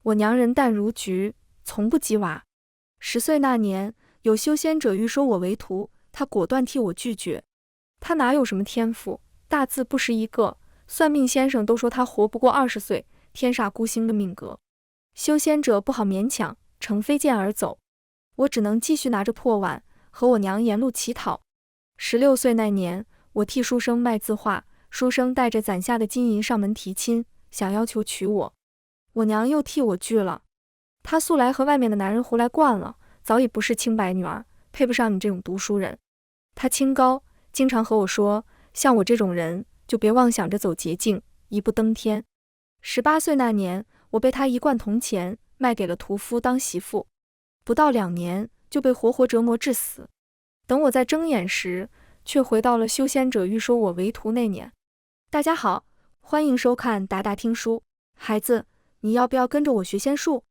我娘人淡如菊，从不鸡娃。10岁那年，有修仙者欲收我为徒，他果断替我拒绝。他哪有什么天赋，大字不识一个，算命先生都说他活不过20岁，天煞孤星的命格。修仙者不好勉强，乘飞剑而走。我只能继续拿着破碗，和我娘沿路乞讨。16岁那年，我替书生卖字画，书生带着攒下的金银上门提亲，想要求娶我。我娘又替我拒了。她素来和外面的男人胡来惯了，早已不是清白女儿，配不上你这种读书人。她清高，经常和我说，像我这种人，就别妄想着走捷径，一步登天。18岁那年，我被她一贯铜钱卖给了屠夫当媳妇，不到2年就被活活折磨致死。等我在睁眼时，却回到了修仙者欲收我为徒那年。大家好，欢迎收看达达听书。孩子，你要不要跟着我学仙术？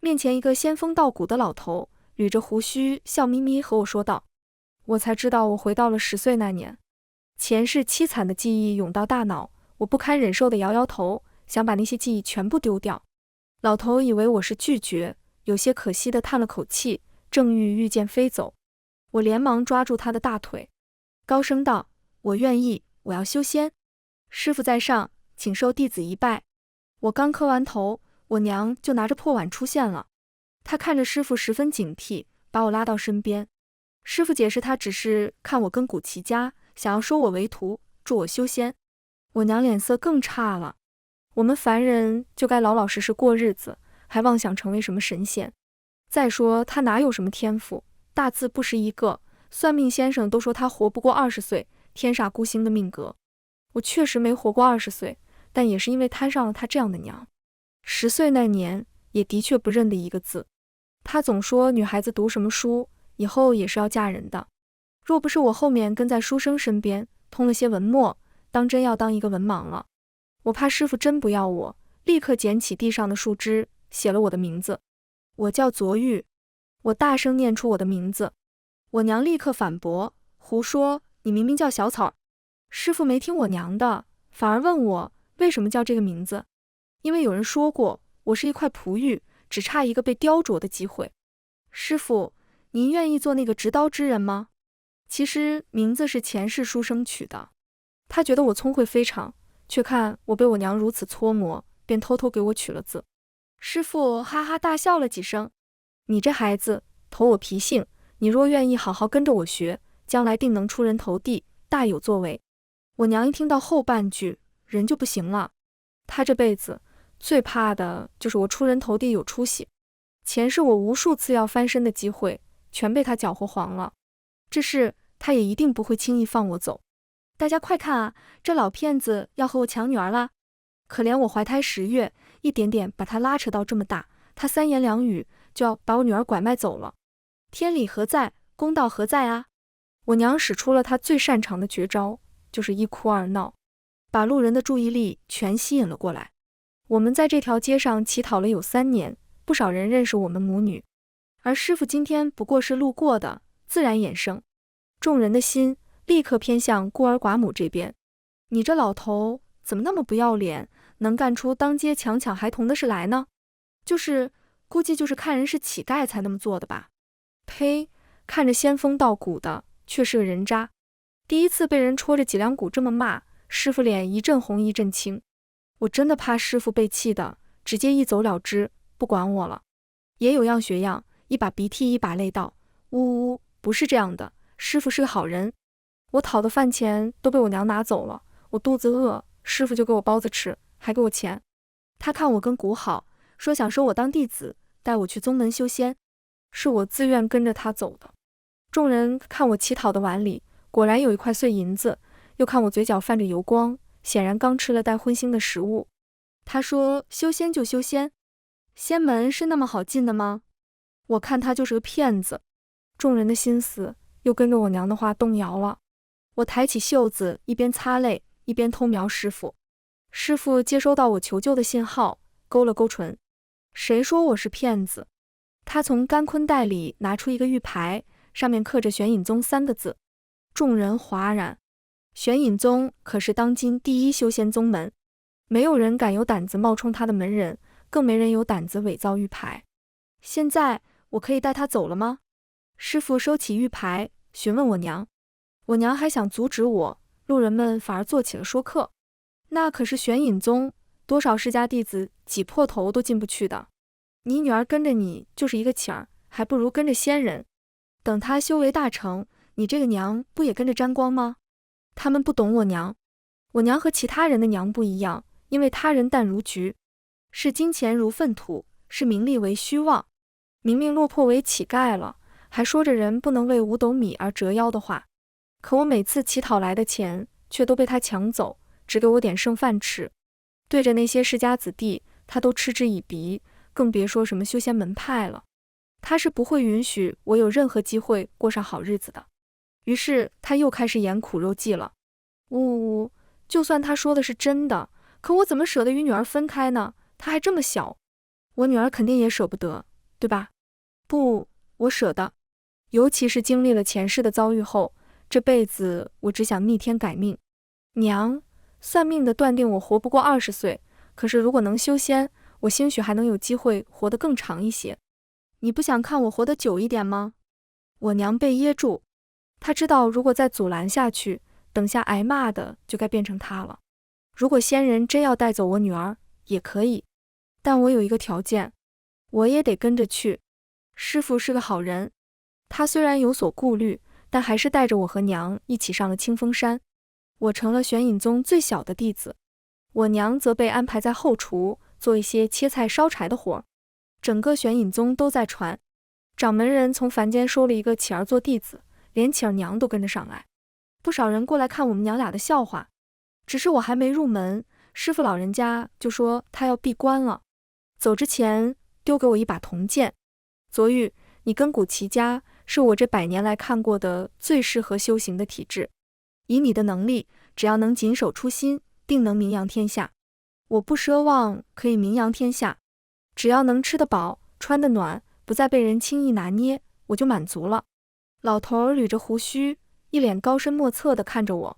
面前一个仙风道骨的老头，捋着胡须，笑眯眯和我说道。我才知道我回到了10岁那年。前世凄惨的记忆涌到大脑，我不堪忍受的摇摇头，想把那些记忆全部丢掉。老头以为我是拒绝，有些可惜的叹了口气，正欲御剑飞走。我连忙抓住他的大腿，高声道：我愿意，我要修仙。师傅在上，请受弟子一拜。我刚磕完头，我娘就拿着破碗出现了。她看着师傅十分警惕，把我拉到身边。师傅解释，他只是看我根骨齐家，想要收我为徒，助我修仙。我娘脸色更差了。我们凡人就该老老实实过日子，还妄想成为什么神仙。再说他哪有什么天赋，大字不识一个，算命先生都说他活不过20岁，天煞孤星的命格。我确实没活过20岁，但也是因为摊上了他这样的娘。10岁那年，也的确不认得一个字。他总说女孩子读什么书，以后也是要嫁人的。若不是我后面跟在书生身边，通了些文墨，当真要当一个文盲了。我怕师傅真不要我，立刻捡起地上的树枝，写了我的名字。我叫左玉。我大声念出我的名字。我娘立刻反驳，胡说，你明明叫小草。师傅没听我娘的，反而问我为什么叫这个名字。因为有人说过，我是一块璞玉，只差一个被雕琢的机会。师傅，您愿意做那个执刀之人吗？其实名字是前世书生取的，他觉得我聪慧非常，却看我被我娘如此搓磨，便偷偷给我取了字。师傅哈哈大笑了几声。你这孩子，投我脾性，你若愿意好好跟着我学，将来定能出人头地，大有作为。我娘一听到后半句，人就不行了。她这辈子最怕的就是我出人头地有出息。前世我无数次要翻身的机会，全被她搅和黄了。这事她也一定不会轻易放我走。大家快看啊，这老骗子要和我抢女儿啦！可怜我怀胎10月，一点点把他拉扯到这么大，他3言2语就要把我女儿拐卖走了。天理何在，公道何在啊？我娘使出了她最擅长的绝招，就是一哭二闹，把路人的注意力全吸引了过来。我们在这条街上乞讨了有3年，不少人认识我们母女。而师傅今天不过是路过的，自然衍生。众人的心立刻偏向孤儿寡母这边。你这老头怎么那么不要脸，能干出当街强抢孩童的事来呢？估计就是看人是乞丐才那么做的吧。呸，看着仙风道骨的，却是个人渣。第一次被人戳着脊梁骨这么骂，师傅脸一阵红一阵青。我真的怕师傅被气的，直接一走了之，不管我了。也有样学样，一把鼻涕一把泪道，呜呜，不是这样的，师傅是个好人。我讨的饭钱都被我娘拿走了，我肚子饿，师傅就给我包子吃，还给我钱。他看我跟骨好，说想收我当弟子，带我去宗门修仙，是我自愿跟着他走的。众人看我乞讨的碗里果然有一块碎银子，又看我嘴角泛着油光，显然刚吃了带荤腥的食物。他说修仙就修仙，仙门是那么好进的吗？我看他就是个骗子。众人的心思又跟着我娘的话动摇了。我抬起袖子，一边擦泪一边偷瞄师傅。师傅接收到我求救的信号，勾了勾唇。谁说我是骗子？他从干坤袋里拿出一个玉牌，上面刻着玄隐宗3个字。众人哗然。玄隐宗可是当今第一修仙宗门，没有人敢有胆子冒充他的门人，更没人有胆子伪造玉牌。现在我可以带他走了吗？师傅收起玉牌，询问我娘。我娘还想阻止我，路人们反而做起了说客。那可是玄隐宗，多少世家弟子挤破头都进不去的。你女儿跟着你就是一个请儿，还不如跟着仙人。等她修为大成，你这个娘不也跟着沾光吗？他们不懂我娘。我娘和其他人的娘不一样，因为他人淡如菊，视金钱如粪土，视名利为虚妄。明明落魄为乞丐了，还说着人不能为5斗米而折腰的话。可我每次乞讨来的钱，却都被他抢走，只给我点剩饭吃。对着那些世家子弟，他都嗤之以鼻，更别说什么修仙门派了。他是不会允许我有任何机会过上好日子的。于是他又开始演苦肉计了。呜，就算他说的是真的，可我怎么舍得与女儿分开呢？她还这么小，我女儿肯定也舍不得，对吧？不，我舍得。尤其是经历了前世的遭遇后，这辈子我只想逆天改命。娘，算命的断定我活不过20岁，可是如果能修仙，我兴许还能有机会活得更长一些。你不想看我活得久一点吗？我娘被噎住，她知道如果再阻拦下去，等下挨骂的就该变成她了。如果仙人真要带走我女儿，也可以，但我有一个条件，我也得跟着去。师父是个好人，他虽然有所顾虑，但还是带着我和娘一起上了清风山。我成了玄隐宗最小的弟子，我娘则被安排在后厨做一些切菜烧柴的活。整个玄隐宗都在传，掌门人从凡间收了一个启儿做弟子，连启儿娘都跟着上来。不少人过来看我们娘俩的笑话。只是我还没入门，师父老人家就说他要闭关了。走之前丢给我一把铜剑。昨玉，你根骨奇家，是我这100年来看过的最适合修行的体质。以你的能力，只要能谨守初心，定能名扬天下。我不奢望可以名扬天下，只要能吃得饱，穿得暖，不再被人轻易拿捏，我就满足了。老头捋着胡须，一脸高深莫测地看着我。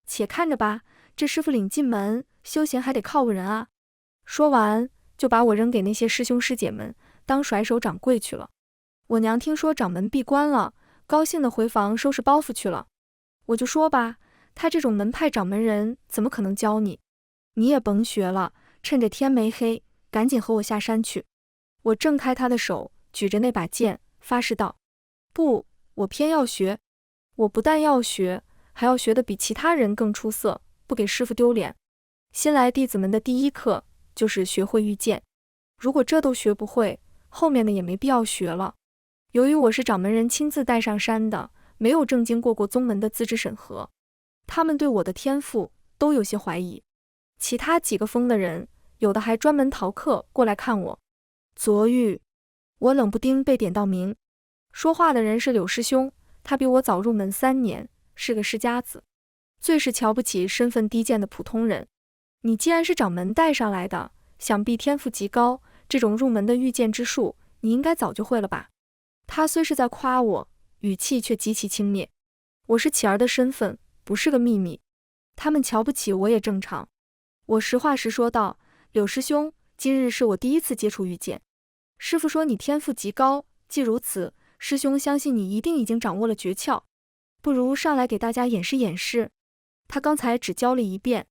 且看着吧，这师傅领进门，修行还得靠个人啊。说完，就把我扔给那些师兄师姐们，当甩手掌柜去了。我娘听说掌门闭关了，高兴地回房收拾包袱去了。我就说吧，他这种门派掌门人怎么可能教你？你也甭学了，趁着天没黑，赶紧和我下山去。我挣开他的手，举着那把剑，发誓道：不，我偏要学。我不但要学，还要学得比其他人更出色，不给师傅丢脸。新来弟子们的第一课就是学会御剑，如果这都学不会，后面的也没必要学了。由于我是掌门人亲自带上山的，没有正经过宗门的资质审核，他们对我的天赋都有些怀疑。其他几个疯的人，有的还专门逃课过来看我。昨玉，我冷不丁被点到名。说话的人是柳师兄，他比我早入门3年，是个世家子，最是瞧不起身份低贱的普通人。你既然是掌门带上来的，想必天赋极高，这种入门的御剑之术，你应该早就会了吧？他虽是在夸我，语气却极其轻蔑。我是启儿的身份，不是个秘密，他们瞧不起我也正常。我实话实说道：柳师兄，今日是我第一次接触御剑，师父说你天赋极高，既如此，师兄相信你一定已经掌握了诀窍，不如上来给大家演示演示。他刚才只教了一遍，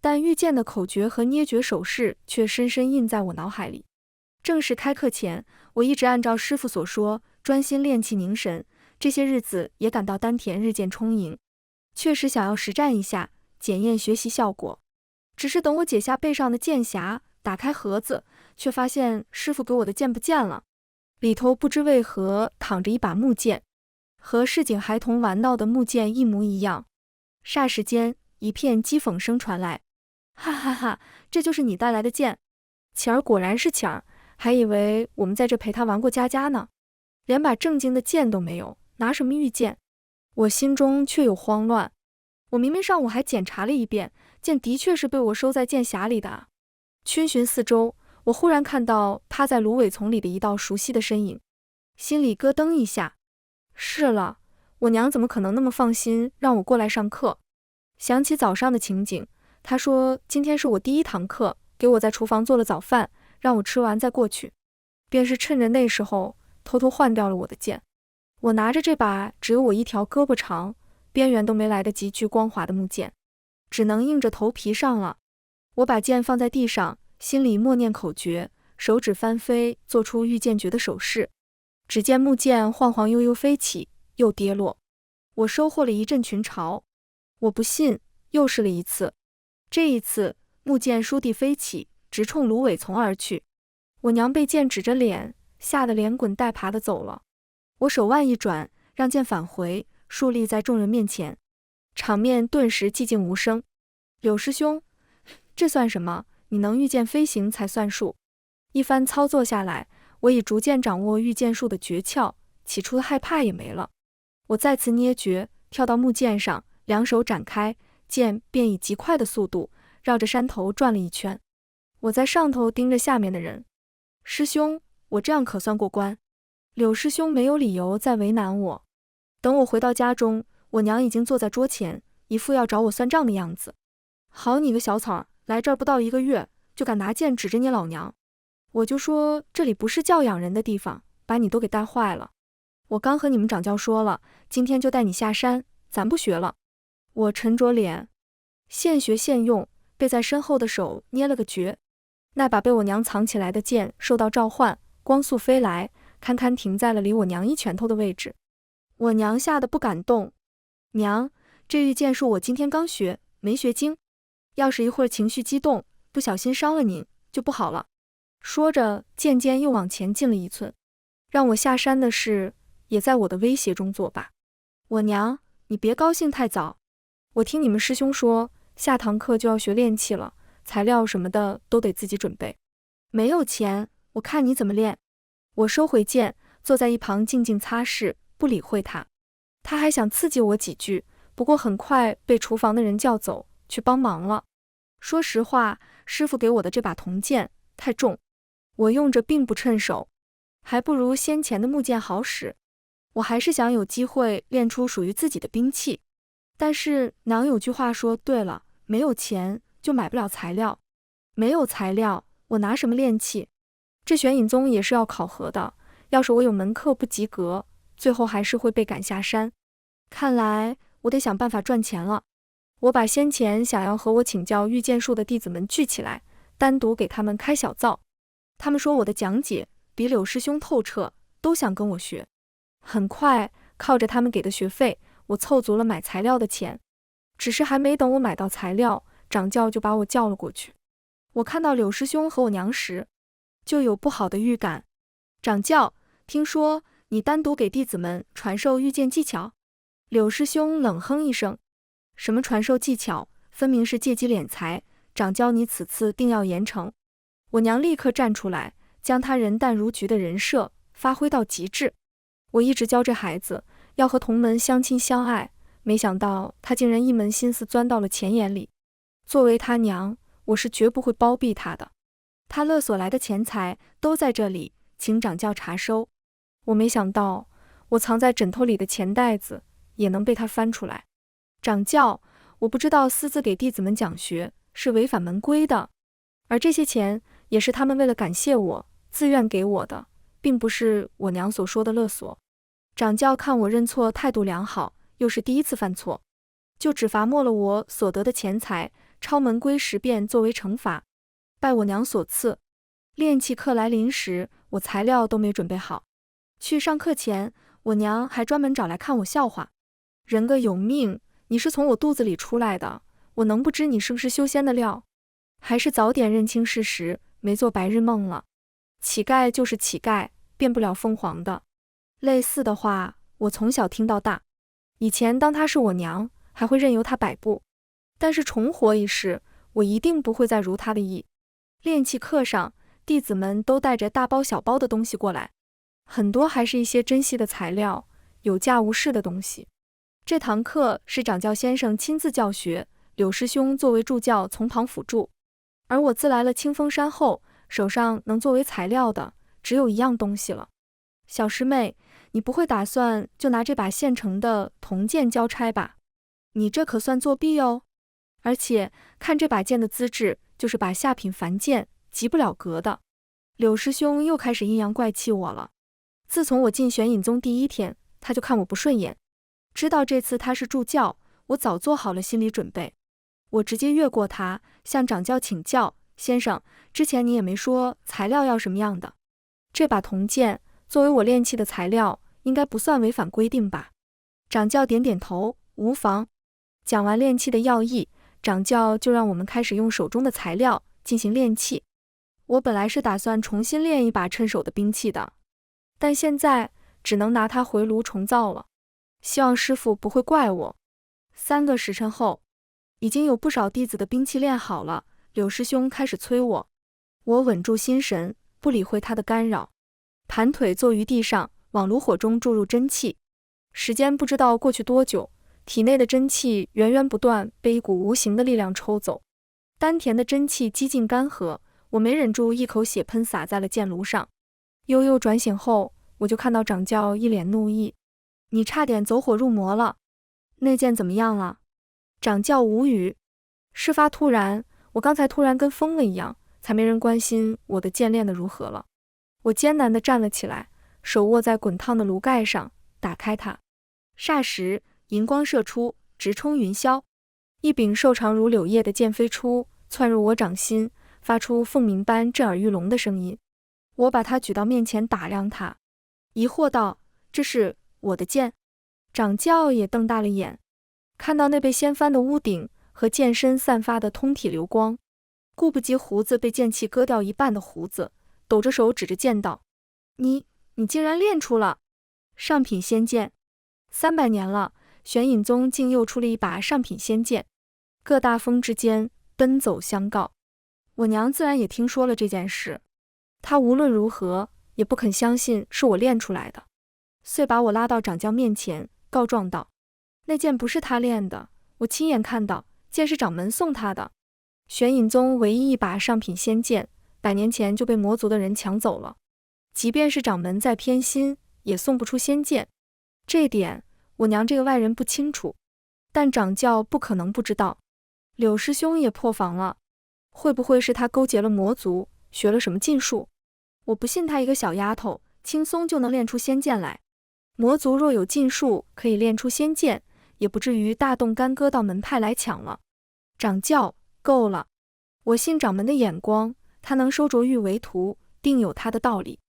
但御剑的口诀和捏诀手势却深深印在我脑海里。正式开课前，我一直按照师父所说，专心练气凝神，这些日子也感到丹田日渐充盈，确实想要实战一下，检验学习效果。只是等我解下背上的剑匣，打开盒子，却发现师父给我的剑不见了，里头不知为何躺着一把木剑，和市井孩童玩闹的木剑一模一样。霎时间，一片讥讽声传来，哈哈哈，这就是你带来的剑？启儿果然是启儿，还以为我们在这陪他玩过家家呢，连把正经的剑都没有，拿什么御剑？我心中却有慌乱。我明明上午还检查了一遍，剑的确是被我收在剑匣里的啊。逡巡四周，我忽然看到趴在芦苇丛里的一道熟悉的身影，心里咯噔一下。是了，我娘怎么可能那么放心让我过来上课？想起早上的情景，她说今天是我第1堂课，给我在厨房做了早饭，让我吃完再过去。便是趁着那时候，偷偷换掉了我的剑。我拿着这把只有我一条胳膊长，边缘都没来得及锯光滑的木剑，只能硬着头皮上了。我把剑放在地上，心里默念口诀，手指翻飞，做出御剑诀的手势。只见木剑晃晃悠悠飞起，又跌落。我收获了一阵群嘲。我不信，又试了一次。这一次，木剑倏地飞起，直冲芦苇丛而去。我娘被剑指着脸，吓得连滚带爬地走了。我手腕一转，让剑返回，竖立在众人面前。场面顿时寂静无声。柳师兄，这算什么？你能御剑飞行才算数。一番操作下来，我已逐渐掌握御剑术的诀窍，起初的害怕也没了。我再次捏诀，跳到木剑上，两手展开，剑便以极快的速度绕着山头转了一圈。我在上头盯着下面的人。师兄，我这样可算过关。柳师兄没有理由再为难我。等我回到家中，我娘已经坐在桌前，一副要找我算账的样子。好你个小草，来这儿不到1个月，就敢拿剑指着你老娘。我就说这里不是教养人的地方，把你都给带坏了。我刚和你们掌教说了，今天就带你下山，咱不学了。我沉着脸，现学现用，背在身后的手捏了个诀。那把被我娘藏起来的剑受到召唤，光速飞来，堪堪停在了离我娘1拳头的位置。我娘吓得不敢动。娘，这御剑术我今天刚学，没学精，要是一会儿情绪激动，不小心伤了您，就不好了。说着，剑尖又往前进了1寸。让我下山的事，也在我的威胁中作罢。我娘，你别高兴太早。我听你们师兄说，下堂课就要学练气了，材料什么的都得自己准备。没有钱，我看你怎么练。我收回剑，坐在一旁静静擦拭，不理会他。他还想刺激我几句，不过很快被厨房的人叫走，去帮忙了。说实话，师傅给我的这把铜剑太重，我用着并不趁手，还不如先前的木剑好使。我还是想有机会练出属于自己的兵器。但是娘有句话说对了，没有钱就买不了材料。没有材料，我拿什么练气？这玄隐宗也是要考核的，要是我有门课不及格，最后还是会被赶下山。看来我得想办法赚钱了。我把先前想要和我请教御剑术的弟子们聚起来，单独给他们开小灶。他们说我的讲解比柳师兄透彻，都想跟我学。很快，靠着他们给的学费，我凑足了买材料的钱。只是还没等我买到材料，掌教就把我叫了过去。我看到柳师兄和我娘时，就有不好的预感。掌教，听说你单独给弟子们传授御剑技巧？柳师兄冷哼一声，什么传授技巧，分明是借机敛财，掌教你此次定要严惩。我娘立刻站出来，将他人淡如菊的人设发挥到极致。我一直教这孩子要和同门相亲相爱，没想到他竟然一门心思钻到了钱眼里。作为他娘，我是绝不会包庇他的。他勒索来的钱财都在这里，请掌教查收。我没想到，我藏在枕头里的钱袋子也能被他翻出来。掌教，我不知道私自给弟子们讲学是违反门规的，而这些钱也是他们为了感谢我自愿给我的，并不是我娘所说的勒索。掌教看我认错态度良好，又是第一次犯错，就只罚没了我所得的钱财，抄门规10遍作为惩罚。拜我娘所赐，练气课来临时，我材料都没准备好。去上课前，我娘还专门找来看我笑话。人个有命，你是从我肚子里出来的，我能不知你是不是修仙的料？还是早点认清事实，没做白日梦了。乞丐就是乞丐，变不了凤凰的。类似的话，我从小听到大。以前当她是我娘，还会任由她摆布。但是重活一世，我一定不会再如她的意。练气课上，弟子们都带着大包小包的东西过来，很多还是一些珍稀的材料，有价无市的东西。这堂课是掌教先生亲自教学，柳师兄作为助教从旁辅助。而我自来了清风山后，手上能作为材料的，只有一样东西了。小师妹，你不会打算就拿这把现成的铜剑交差吧？你这可算作弊哦！而且看这把剑的资质，就是把下品凡剑及不了格的。柳师兄又开始阴阳怪气我了。自从我进玄隐宗第一天，他就看我不顺眼。知道这次他是助教，我早做好了心理准备。我直接越过他，向掌教请教：先生，之前你也没说材料要什么样的。这把铜剑作为我炼器的材料，应该不算违反规定吧？掌教点点头，无妨。讲完炼器的要义，掌教就让我们开始用手中的材料进行炼器。我本来是打算重新炼一把趁手的兵器的，但现在只能拿它回炉重造了。希望师傅不会怪我。3个时辰后，已经有不少弟子的兵器练好了，柳师兄开始催我。我稳住心神，不理会他的干扰，盘腿坐于地上，往炉火中注入真气。时间不知道过去多久，体内的真气源源不断被一股无形的力量抽走，丹田的真气几近干涸，我没忍住一口血喷洒在了剑炉上。悠悠转醒后，我就看到掌教一脸怒意：你差点走火入魔了，那剑怎么样了？掌教无语。事发突然，我刚才突然跟疯了一样，才没人关心我的剑练得如何了。我艰难地站了起来，手握在滚烫的炉盖上，打开它。霎时银光射出，直冲云霄，一柄瘦长如柳叶的剑飞出，窜入我掌心，发出凤鸣般震耳欲聋的声音。我把它举到面前打量它，疑惑道：这是我的剑？掌教也瞪大了眼，看到那被掀翻的屋顶和剑身散发的通体流光，顾不及胡子被剑气割掉一半的胡子，抖着手指着剑道：你竟然练出了上品仙剑！300年了，玄隐宗竟又出了一把上品仙剑。各大峰之间奔走相告。我娘自然也听说了这件事，她无论如何也不肯相信是我练出来的，遂把我拉到掌教面前，告状道：那剑不是他练的，我亲眼看到，剑是掌门送他的。玄隐宗唯一一把上品仙剑，100年前就被魔族的人抢走了，即便是掌门再偏心，也送不出仙剑。这点我娘这个外人不清楚，但掌教不可能不知道。柳师兄也破防了，会不会是他勾结了魔族，学了什么禁术？我不信他一个小丫头轻松就能练出仙剑来。魔族若有禁术可以练出仙剑，也不至于大动干戈到门派来抢了。掌教，够了！我信掌门的眼光，他能收卓玉为徒，定有他的道理。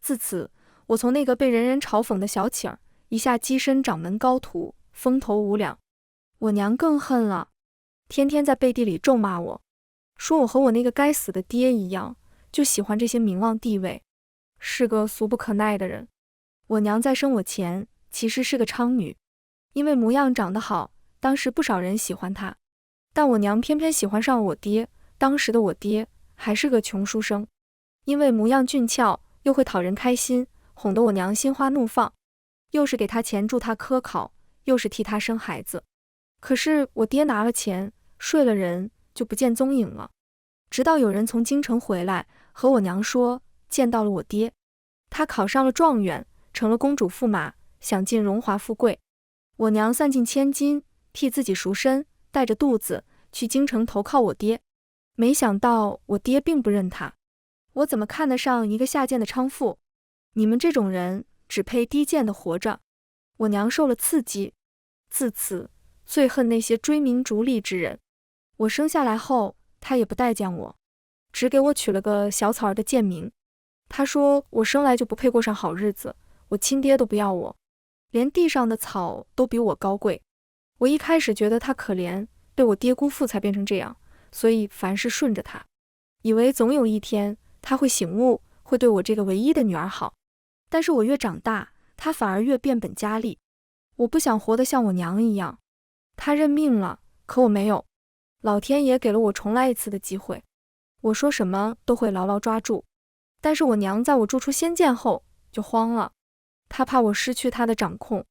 自此，我从那个被人人嘲讽的小乞儿，一下跻身掌门高徒，风头无两。我娘更恨了，天天在背地里咒骂我，说我和我那个该死的爹一样，就喜欢这些名望地位，是个俗不可耐的人。我娘在生我前其实是个娼女，因为模样长得好，当时不少人喜欢她，但我娘偏偏喜欢上我爹。当时的我爹还是个穷书生，因为模样俊俏，又会讨人开心，哄得我娘心花怒放，又是给他钱助他科考，又是替他生孩子。可是我爹拿了钱，睡了人，就不见踪影了。直到有人从京城回来，和我娘说见到了我爹，他考上了状元，成了公主驸马，享尽荣华富贵。我娘散尽千金，替自己赎身，带着肚子去京城投靠我爹。没想到我爹并不认他，我怎么看得上一个下贱的娼妇？你们这种人只配低贱的活着。我娘受了刺激，自此最恨那些追名逐利之人。我生下来后，他也不待见我，只给我取了个小草儿的贱名。他说我生来就不配过上好日子，我亲爹都不要我，连地上的草都比我高贵。我一开始觉得他可怜，被我爹辜负才变成这样，所以凡事顺着他，以为总有一天他会醒悟，会对我这个唯一的女儿好。但是我越长大，他反而越变本加厉。我不想活得像我娘一样，他认命了，可我没有。老天爷给了我重来一次的机会，我说什么都会牢牢抓住。但是我娘在我铸出仙剑后就慌了，她怕我失去她的掌控，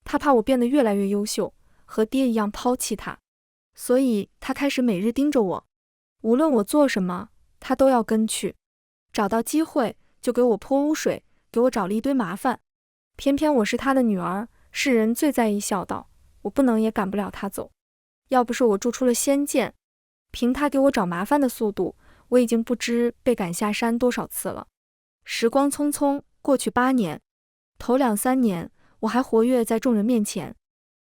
她怕我变得越来越优秀，和爹一样抛弃她，所以她开始每日盯着我，无论我做什么，她都要跟去，找到机会就给我泼污水，给我找了一堆麻烦。偏偏我是她的女儿，世人最在意孝道，我不能也赶不了她走。要不是我铸出了仙剑，凭她给我找麻烦的速度，我已经不知被赶下山多少次了。时光匆匆，过去8年，头2、3年我还活跃在众人面前。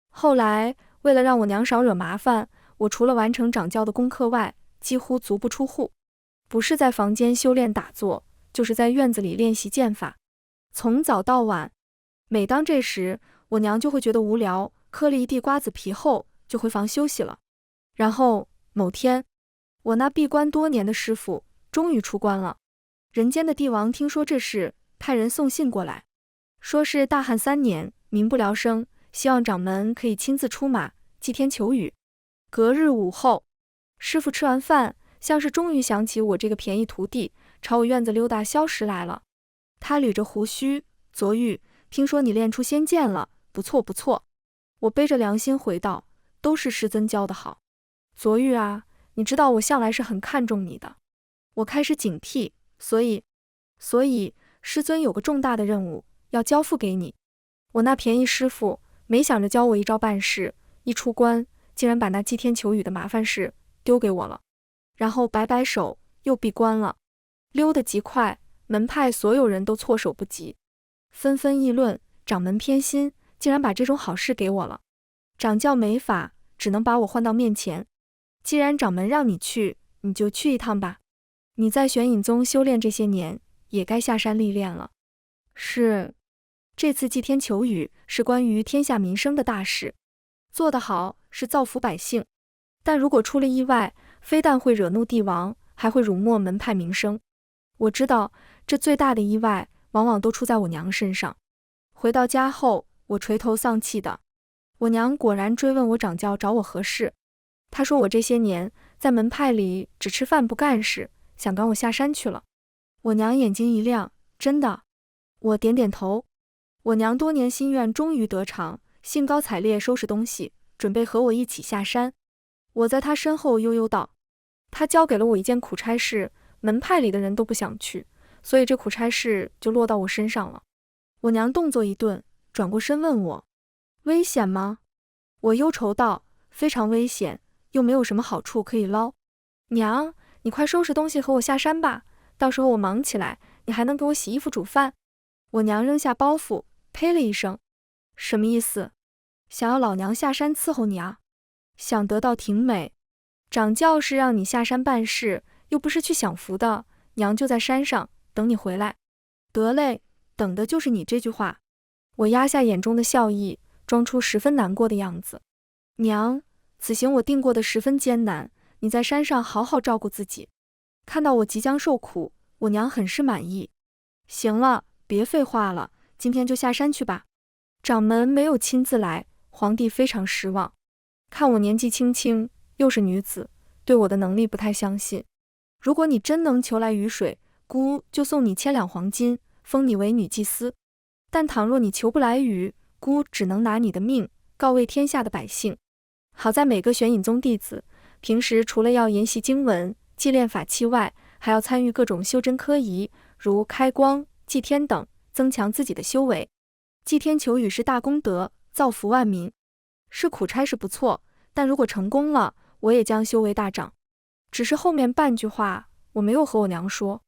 后来为了让我娘少惹麻烦，我除了完成掌教的功课外，几乎足不出户，不是在房间修炼打坐，就是在院子里练习剑法，从早到晚。每当这时，我娘就会觉得无聊，磕了一地瓜子皮后就回房休息了。然后某天，我那闭关多年的师傅终于出关了。人间的帝王听说这事，派人送信过来，说是大旱3年，民不聊生，希望掌门可以亲自出马祭天求雨。隔日午后，师傅吃完饭，像是终于想起我这个便宜徒弟，朝我院子溜达消食来了。他捋着胡须，昨玉，听说你练出仙剑了，不错不错。我背着良心回道，都是师尊教的好。昨玉啊，你知道我向来是很看重你的。我开始警惕，所以师尊有个重大的任务要交付给你。我那便宜师傅没想着教我一招半式，一出关竟然把那祭天求雨的麻烦事丢给我了，然后摆摆手又闭关了。溜得极快，门派所有人都措手不及，纷纷议论掌门偏心，竟然把这种好事给我了。掌教没法，只能把我唤到面前。既然掌门让你去，你就去一趟吧。你在玄隐宗修炼这些年，也该下山历练了。是，这次祭天求雨是关于天下民生的大事，做得好是造福百姓，但如果出了意外，非但会惹怒帝王，还会辱没门派名声。我知道，这最大的意外往往都出在我娘身上。回到家后，我垂头丧气的。我娘果然追问我掌教找我何事。她说我这些年在门派里只吃饭不干事，想赶我下山去了。我娘眼睛一亮，真的？我点点头。我娘多年心愿终于得偿，兴高采烈收拾东西，准备和我一起下山。我在她身后悠悠道，她交给了我一件苦差事，门派里的人都不想去，所以这苦差事就落到我身上了。我娘动作一顿，转过身问我，危险吗？我忧愁道，非常危险，又没有什么好处可以捞。娘，你快收拾东西和我下山吧，到时候我忙起来，你还能给我洗衣服煮饭。我娘扔下包袱，呸了一声，什么意思？想要老娘下山伺候你啊？想得到挺美。掌教是让你下山办事，又不是去享福的，娘就在山上等你回来。得嘞，等的就是你这句话。我压下眼中的笑意，装出十分难过的样子。娘，此行我定过得十分艰难，你在山上好好照顾自己。看到我即将受苦，我娘很是满意。行了，别废话了，今天就下山去吧。掌门没有亲自来，皇帝非常失望。看我年纪轻轻，又是女子，对我的能力不太相信。如果你真能求来雨水，姑就送你1000两黄金，封你为女祭司。但倘若你求不来雨，姑只能拿你的命告慰天下的百姓。好在每个玄隐宗弟子，平时除了要研习经文、祭炼法器外，还要参与各种修真科仪，如开光、祭天等，增强自己的修为。祭天求雨是大功德，造福万民。是苦差事不错，但如果成功了，我也将修为大涨。只是后面半句话我没有和我娘说。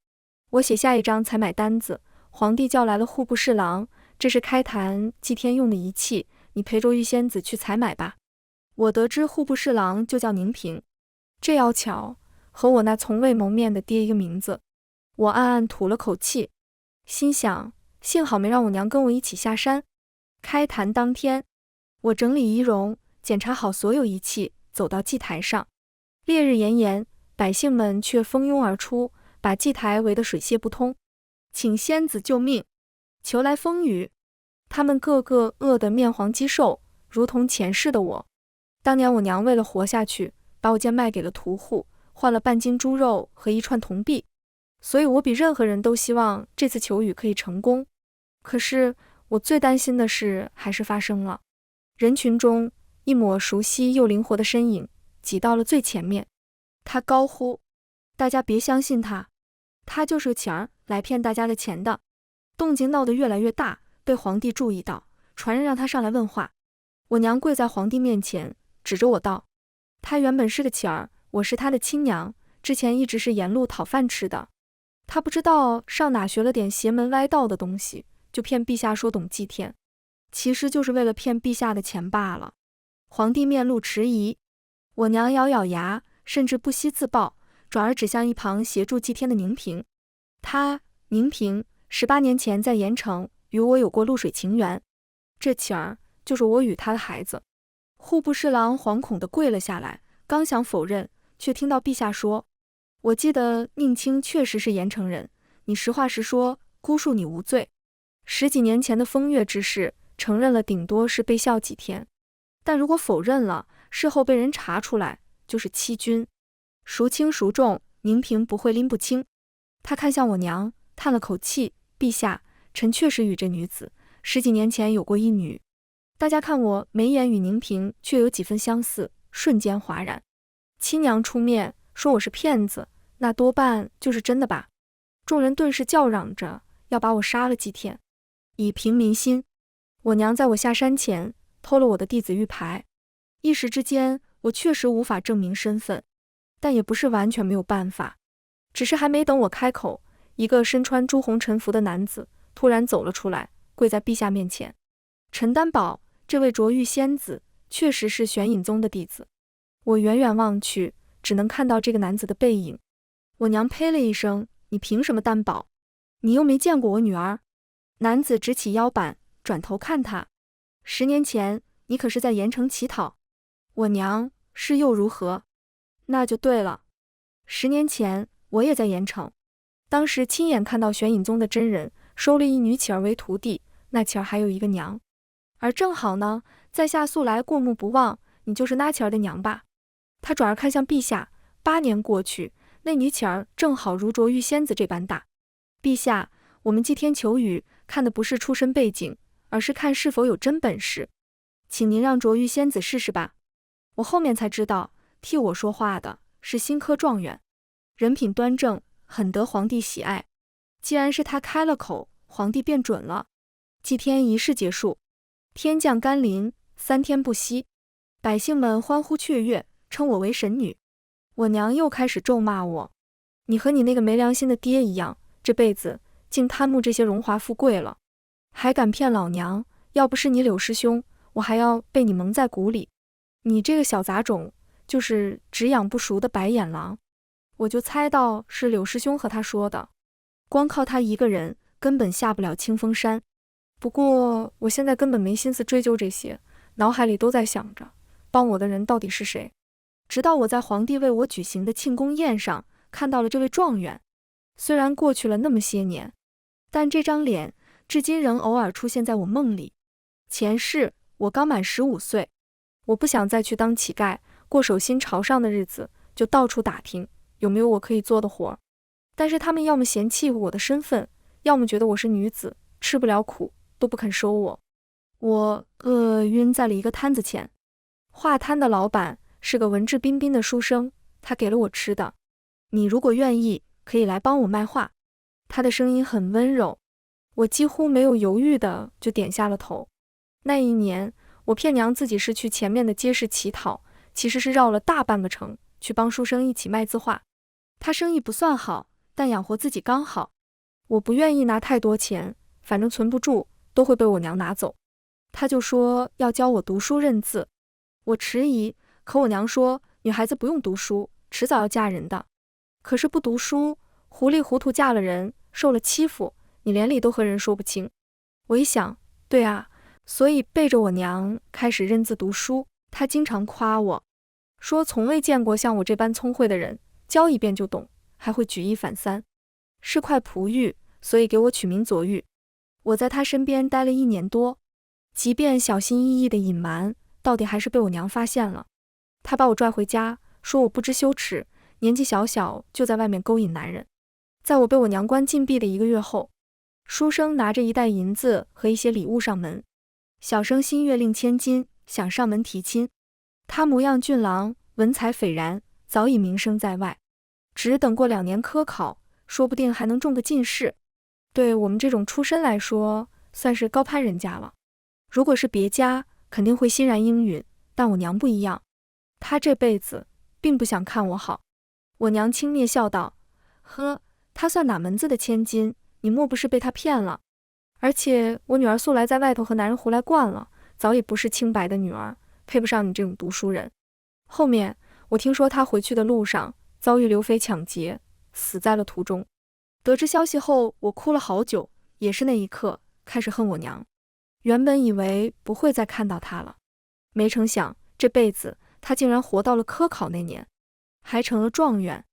我写下一张采买单子，皇帝叫来了户部侍郎，这是开坛祭天用的仪器，你陪着玉仙子去采买吧。我得知户部侍郎就叫宁平，这要巧，和我那从未谋面的爹一个名字。我暗暗吐了口气，心想幸好没让我娘跟我一起下山。开坛当天，我整理仪容，检查好所有仪器，走到祭台上。烈日炎炎，百姓们却蜂拥而出，把祭台围得水泄不通。请仙子救命，求来风雨。他们个个饿得面黄肌瘦，如同前世的我。当年我娘为了活下去，把我贱卖给了屠户，换了半斤猪肉和一串铜币。所以我比任何人都希望这次求雨可以成功。可是我最担心的事还是发生了。人群中，一抹熟悉又灵活的身影挤到了最前面。他高呼，大家别相信他，他就是个钱儿来骗大家的钱的。动静闹得越来越大，被皇帝注意到，传人让他上来问话。我娘跪在皇帝面前，指着我道，他原本是个钱儿，我是他的亲娘，之前一直是沿路讨饭吃的。他不知道上哪学了点邪门歪道的东西，就骗陛下说懂祭天，其实就是为了骗陛下的钱罢了。皇帝面露迟疑，我娘咬咬牙，甚至不惜自曝，转而指向一旁协助祭天的宁嫔。宁嫔18年前在盐城与我有过露水情缘，这情儿就是我与他的孩子。户部侍郎惶恐地跪了下来，刚想否认，却听到陛下说：“我记得宁卿确实是盐城人，你实话实说，姑恕你无罪。10几年前的风月之事，承认了顶多是被笑几天，但如果否认了，事后被人查出来，就是欺君。孰轻孰重，宁嫔不会拎不清。”他看向我娘，叹了口气：“陛下，臣确实与这女子10几年前有过一女。”大家看我眉眼与宁嫔却有几分相似，瞬间哗然。亲娘出面说我是骗子，那多半就是真的吧。众人顿时叫嚷着要把我杀了祭天，以平民心。我娘在我下山前偷了我的弟子玉牌，一时之间我确实无法证明身份，但也不是完全没有办法。只是还没等我开口，一个身穿朱红臣服的男子突然走了出来，跪在陛下面前。臣担保，这位卓玉仙子确实是玄隐宗的弟子。我远远望去，只能看到这个男子的背影。我娘呸了一声：“你凭什么担保？你又没见过我女儿。”男子直起腰板，转头看他：“10年前，你可是在盐城乞讨？”我娘：“是又如何？”那就对了，10年前我也在盐城，当时亲眼看到玄隐宗的真人收了一女乞儿为徒弟，那乞儿还有一个娘。而正好呢，在下素来过目不忘，你就是那乞儿的娘吧？他转而看向陛下，8年过去，那女乞儿正好如卓玉仙子这般大。陛下，我们祭天求雨，看的不是出身背景，而是看是否有真本事。请您让卓玉仙子试试吧。我后面才知道，替我说话的是新科状元，人品端正，很得皇帝喜爱。既然是他开了口，皇帝便准了。祭天仪式结束，天降甘霖，3天不息，百姓们欢呼雀跃，称我为神女。我娘又开始咒骂我：“你和你那个没良心的爹一样，这辈子竟贪慕这些荣华富贵了，还敢骗老娘！要不是你柳师兄，我还要被你蒙在鼓里。你这个小杂种，就是只养不熟的白眼狼。”我就猜到是柳师兄和他说的，光靠他一个人根本下不了清风山。不过我现在根本没心思追究这些，脑海里都在想着帮我的人到底是谁。直到我在皇帝为我举行的庆功宴上看到了这位状元，虽然过去了那么些年，但这张脸至今仍偶尔出现在我梦里。前世我刚满15岁，我不想再去当乞丐，过手心朝上的日子，就到处打听有没有我可以做的活。但是他们要么嫌弃我的身份，要么觉得我是女子，吃不了苦，都不肯收我。我饿晕在了一个摊子前，画摊的老板是个文质彬彬的书生，他给了我吃的。你如果愿意，可以来帮我卖画。他的声音很温柔，我几乎没有犹豫的就点下了头。那一年，我骗娘自己是去前面的街市乞讨，其实是绕了大半个城去帮书生一起卖字画。他生意不算好，但养活自己刚好。我不愿意拿太多钱，反正存不住，都会被我娘拿走。他就说要教我读书认字，我迟疑，可我娘说女孩子不用读书，迟早要嫁人的。可是不读书，糊里糊涂嫁了人，受了欺负，你连理都和人说不清。我一想，对啊，所以背着我娘开始认字读书。她经常夸我，说从未见过像我这般聪慧的人，教一遍就懂，还会举一反三，是块璞玉，所以给我取名左玉。我在她身边待了1年多，即便小心翼翼的隐瞒，到底还是被我娘发现了。她把我拽回家，说我不知羞耻，年纪小小就在外面勾引男人。在我被我娘关禁闭的1个月后，书生拿着1袋银子和一些礼物上门，小生心悦令千金，想上门提亲。他模样俊朗，文采斐然，早已名声在外，只等过2年科考，说不定还能中个进士。对我们这种出身来说，算是高攀人家了。如果是别家，肯定会欣然应允，但我娘不一样，她这辈子并不想看我好。我娘轻蔑笑道：“呵，她算哪门子的千金？你莫不是被她骗了？而且我女儿素来在外头和男人胡来惯了，早已不是清白的女儿，配不上你这种读书人。后面我听说她回去的路上遭遇刘匪抢劫，死在了途中。得知消息后，我哭了好久，也是那一刻开始恨我娘。原本以为不会再看到她了，没成想这辈子她竟然活到了科考那年，还成了状元。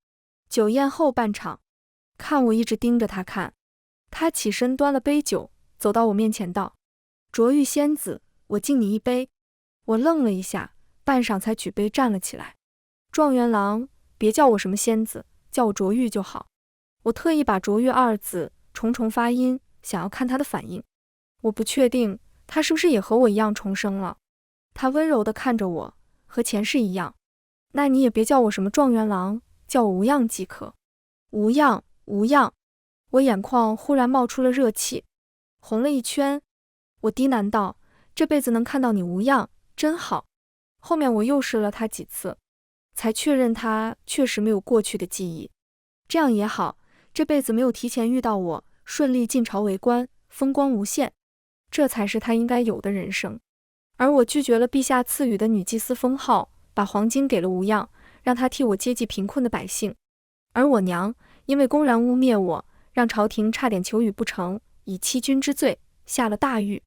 酒宴后半场，看我一直盯着她看，她起身端了杯酒，走到我面前道：“卓玉仙子，我敬你一杯。”我愣了一下，半晌才举杯站了起来。状元郎，别叫我什么仙子，叫我卓玉就好。我特意把卓玉二字重重发音，想要看他的反应。我不确定他是不是也和我一样重生了。他温柔地看着我，和前世一样。那你也别叫我什么状元郎，叫我无恙即可。无恙，无恙。我眼眶忽然冒出了热气，红了一圈。我低喃道：“这辈子能看到你无恙，真好。”后面我又试了他几次，才确认他确实没有过去的记忆。这样也好，这辈子没有提前遇到我，顺利进朝为官，风光无限，这才是他应该有的人生。而我拒绝了陛下赐予的女祭司封号，把黄金给了无恙，让他替我接济贫困的百姓。而我娘因为公然污蔑我，让朝廷差点求雨不成，以欺君之罪下了大狱，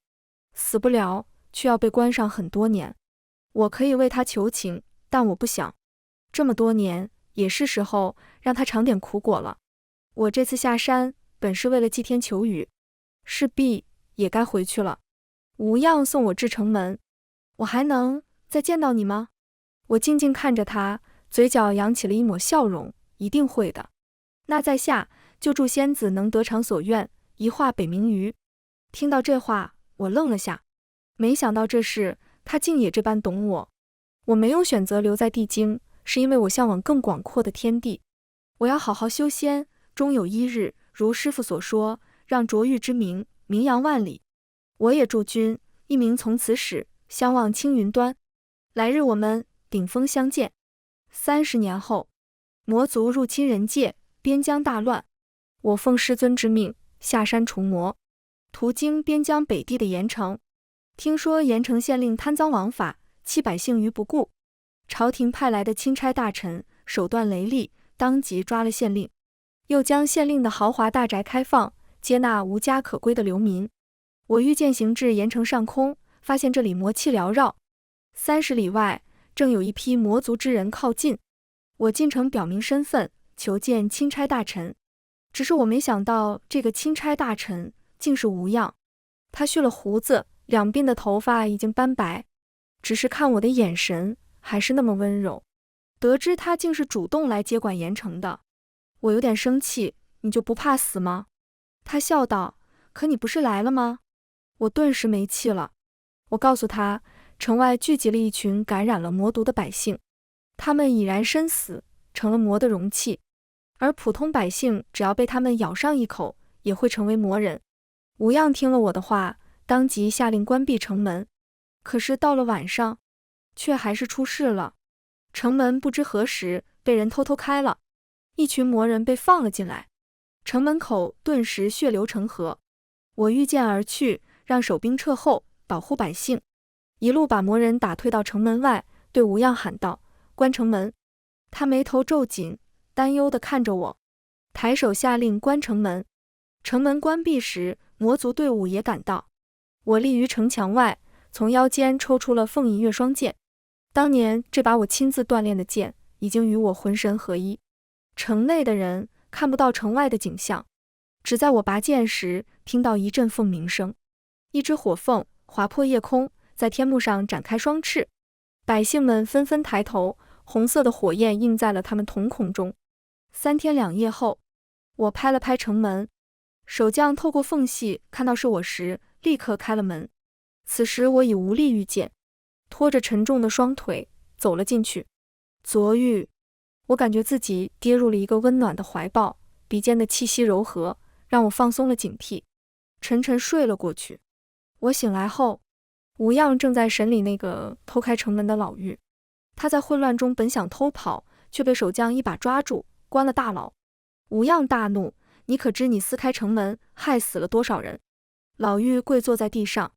死不了，却要被关上很多年。我可以为他求情，但我不想，这么多年也是时候让他尝点苦果了。我这次下山本是为了祭天求雨，势必也该回去了。无恙送我至城门，我还能再见到你吗？我静静看着他，嘴角扬起了一抹笑容，一定会的。那在下就祝仙子能得偿所愿，一化北冥鱼。听到这话，我愣了下，没想到这事他竟也这般懂我。我没有选择留在地京，是因为我向往更广阔的天地。我要好好修仙，终有一日，如师父所说，让卓玉之名名扬万里。我也祝君一鸣从此始，相望青云端。来日我们顶峰相见。30年后，魔族入侵人界，边疆大乱。我奉师尊之命下山除魔，途经边疆北地的盐城。听说盐城县令贪赃枉法，弃百姓于不顾。朝廷派来的钦差大臣手段雷厉，当即抓了县令，又将县令的豪华大宅开放，接纳无家可归的流民。我御剑行至盐城上空，发现这里魔气缭绕，30里外正有一批魔族之人靠近。我进城表明身份，求见钦差大臣。只是我没想到这个钦差大臣竟是无恙。他蓄了胡子，两鬓的头发已经斑白，只是看我的眼神还是那么温柔。得知他竟是主动来接管盐城的，我有点生气。你就不怕死吗？他笑道：可你不是来了吗？我顿时没气了。我告诉他，城外聚集了一群感染了魔毒的百姓，他们已然身死，成了魔的容器，而普通百姓只要被他们咬上一口，也会成为魔人。无恙听了我的话，当即下令关闭城门。可是到了晚上，却还是出事了。城门不知何时被人偷偷开了，一群魔人被放了进来，城门口顿时血流成河。我御剑而去，让守兵撤后，保护百姓，一路把魔人打退到城门外，对无恙喊道：关城门。他眉头皱紧，担忧地看着我，抬手下令关城门。城门关闭时，魔族队伍也赶到。我立于城墙外，从腰间抽出了凤隐月双剑。当年这把我亲自锻炼的剑，已经与我魂神合一。城内的人看不到城外的景象，只在我拔剑时听到一阵凤鸣声，一只火凤划破夜空，在天幕上展开双翅。百姓们纷纷抬头，红色的火焰映在了他们瞳孔中。3天2夜后，我拍了拍城门，守将透过缝隙看到是我时，立刻开了门。此时我已无力御剑，拖着沉重的双腿走了进去。昨日，我感觉自己跌入了一个温暖的怀抱，鼻尖的气息柔和，让我放松了警惕，沉沉睡了过去。我醒来后，无恙正在审理那个偷开城门的老妪。他在混乱中本想偷跑，却被守将一把抓住，关了大牢。无恙大怒，你可知你撕开城门，害死了多少人？老妪跪坐在地上，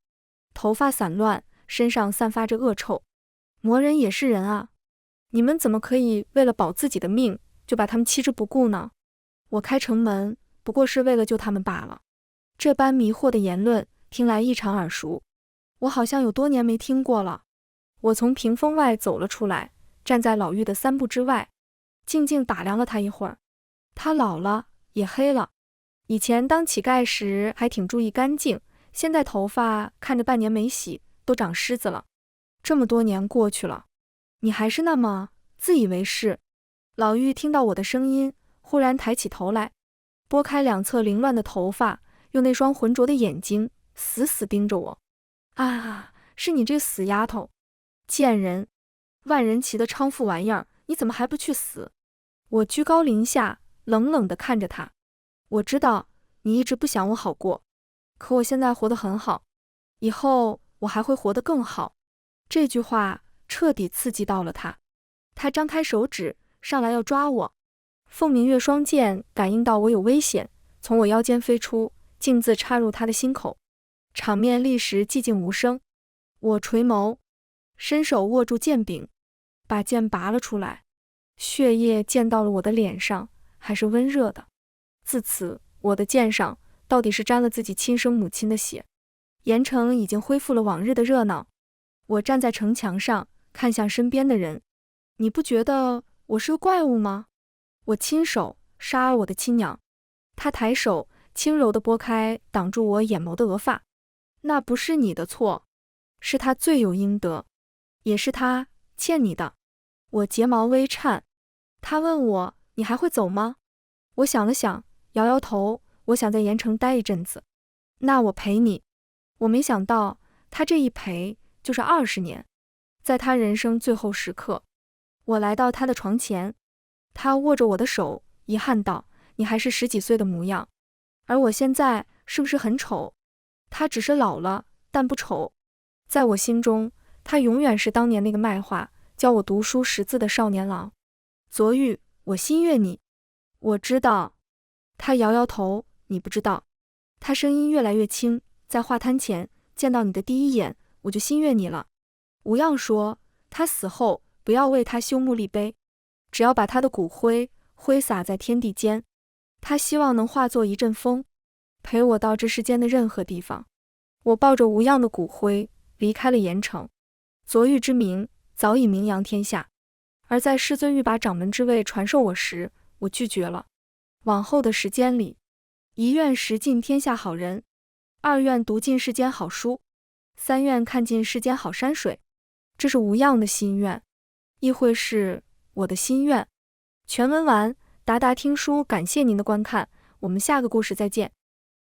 头发散乱，身上散发着恶臭。魔人也是人啊，你们怎么可以为了保自己的命，就把他们弃之不顾呢？我开城门，不过是为了救他们罢了。这般迷惑的言论，听来异常耳熟，我好像有多年没听过了。我从屏风外走了出来，站在老妪的3步之外，静静打量了她一会儿。她老了，也黑了。以前当乞丐时还挺注意干净，现在头发看着半年没洗，都长虱子了。这么多年过去了，你还是那么自以为是。老妪听到我的声音，忽然抬起头来，拨开两侧凌乱的头发，用那双浑浊的眼睛死死盯着我。啊，是你这个死丫头！贱人，万人骑的娼妇玩意儿，你怎么还不去死？我居高临下，冷冷地看着他。我知道你一直不想我好过，可我现在活得很好，以后我还会活得更好。这句话彻底刺激到了他，他张开手指上来要抓我。凤鸣月双剑感应到我有危险，从我腰间飞出，径自插入他的心口。场面立时寂静无声。我垂眸，伸手握住剑柄，把剑拔了出来。血液溅到了我的脸上，还是温热的。自此，我的剑上到底是沾了自己亲生母亲的血。盐城已经恢复了往日的热闹。我站在城墙上，看向身边的人。你不觉得我是个怪物吗？我亲手杀了我的亲娘。他抬手轻柔地拨开挡住我眼眸的额发。那不是你的错，是他罪有应得，也是他欠你的。我睫毛微颤。他问我，你还会走吗？我想了想，摇摇头，我想在盐城待一阵子。那我陪你。我没想到，他这一陪就是20年。在他人生最后时刻，我来到他的床前，他握着我的手，遗憾道，你还是10几岁的模样，而我现在是不是很丑？他只是老了，但不丑。在我心中，他永远是当年那个卖画，教我读书识字的少年郎。昨日，我心悦你。我知道。他摇摇头，你不知道。他声音越来越轻，在画摊前见到你的第一眼，我就心悦你了。吴恙说，他死后不要为他修墓立碑，只要把他的骨灰挥洒在天地间。他希望能化作一阵风，陪我到这世间的任何地方。我抱着吴恙的骨灰离开了盐城。昨日之名早已名扬天下，而在师尊欲把掌门之位传授我时，我拒绝了。往后的时间里，一愿识尽天下好人，2愿读尽世间好书，3愿看尽世间好山水。这是吴恙的心愿，亦会是我的心愿。全文完，达达听书感谢您的观看，我们下个故事再见。